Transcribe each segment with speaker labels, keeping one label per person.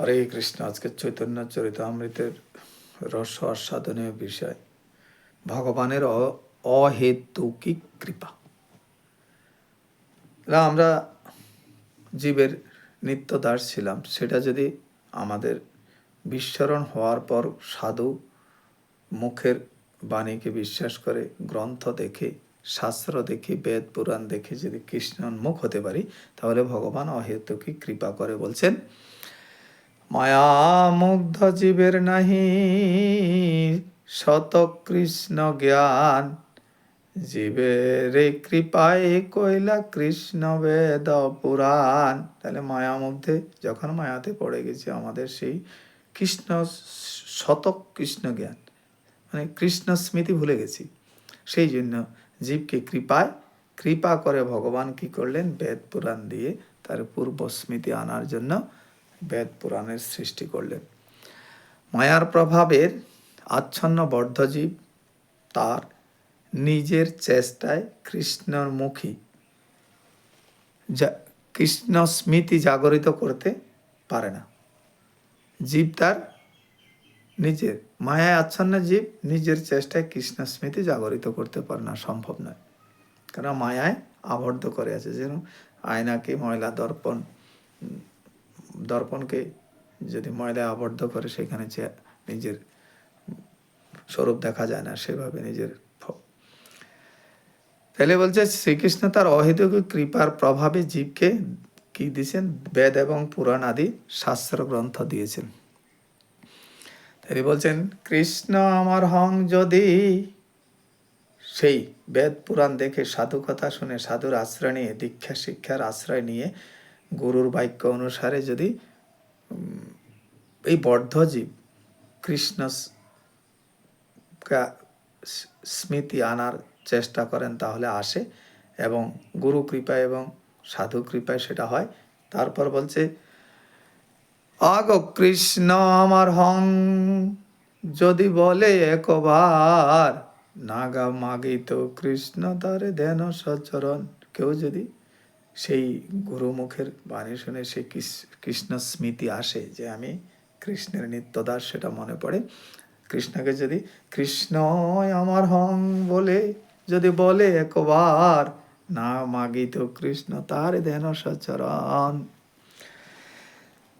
Speaker 1: হরে কৃষ্ণ। আজকে চৈতন্য চরিতামৃতের রস আস্বাদনীয় বিষয় ভগবানের অহেতুকিক কৃপা। আমরা জীবের নিত্য দাস ছিলাম, সেটা যদি আমাদের বিস্মরণ হওয়ার পর সাধু মুখের বাণীকে বিশ্বাস করে, গ্রন্থ দেখে, শাস্ত্র দেখে, বেদ পুরাণ দেখে যদি কৃষ্ণোন্মুখ হতে পারি, তাহলে ভগবান অহেতুকিক কৃপা করে। বলছেন, মায়া মুগ্ধ জীবের নাহি শত কৃষ্ণ জ্ঞান, জীবের কৃপায় কইলা কৃষ্ণ বেদ পুরাণ। তাহলে মায়া মধ্যে যখন মায়াতে পড়ে গেছে, আমাদের সেই কৃষ্ণ শতক কৃষ্ণ জ্ঞান মানে কৃষ্ণ স্মৃতি ভুলে গেছি। সেই জন্য জীবকে কৃপা করে ভগবান কি করলেন, বেদ পুরাণ দিয়ে তার পূর্ব স্মৃতি আনার জন্য বেদ পুরাণের সৃষ্টি করলেন। মায়ার প্রভাবের আচ্ছন্ন বদ্ধজীব তার নিজের চেষ্টায় কৃষ্ণমুখী কৃষ্ণ স্মৃতি জাগরিত করতে পারে না। জীব তার নিজের মায়ায় আচ্ছন্ন জীব নিজের চেষ্টায় কৃষ্ণ স্মৃতি জাগরিত করতে পারে না, সম্ভব নয়। কারণ মায়ায় আবদ্ধ করে আছে। যেন আয়নাকে ময়লা দর্পণকে যদি ময়লায় আবদ্ধ করে, সেখানে যে নিজের স্বরূপ দেখা যায় না, সেভাবে নিজের। তাহলে বলছে শ্রীকৃষ্ণ তার অহেতুক কৃপার প্রভাবে জীবকে কি দিয়েছেন, বেদ এবং পুরাণ আদি শাস্ত্র গ্রন্থ দিয়েছেন। তাই বলছেন, কৃষ্ণ আমার হং যদি সেই বেদ পুরাণ দেখে, সাধু কথা শুনে, সাধুর আশ্রয় নিয়ে, দীক্ষা শিক্ষার আশ্রয় নিয়ে, গুরুর বাক্য অনুসারে যদি এই বদ্ধজীব কৃষ্ণ স্মৃতি আনার চেষ্টা করেন, তাহলে আসে, এবং গুরু কৃপায় এবং সাধু কৃপায় সেটা হয়। তারপর বলছে, আগ কৃষ্ণ আমার হং যদি বলে একবার, নাগা মাগিত কৃষ্ণ তারে দেন সচরণ। কেউ যদি সেই গুরুমুখের বাণী শুনে সেই কৃষ্ণ স্মৃতি আসে, যে আমি কৃষ্ণের নিত্যদাস, সেটা মনে পড়ে, কৃষ্ণকে যদি কৃষ্ণ আমার হং বলে যদি বলে একবার, না মাগিত কৃষ্ণ তার দেন সচরণ।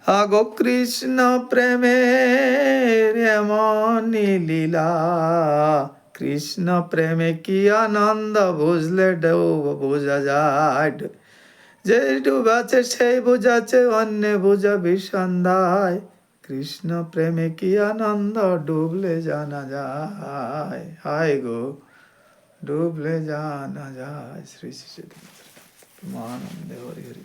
Speaker 1: আগো কৃষ্ণ প্রেমের এমন লীলা, কৃষ্ণ প্রেমে কি আনন্দ বুঝলে বোঝা যায়। যে ডুবাছে সেই বুঝাচ্ছে, অন্য বুঝা বিসন্ধায়। কৃষ্ণ প্রেমে কি আনন্দ ডুবলে জানা যায়। হায় গো, ডুবলে জানা যায়। শ্রী শ্রী চৈতন্য আনন্দে হরি হরি।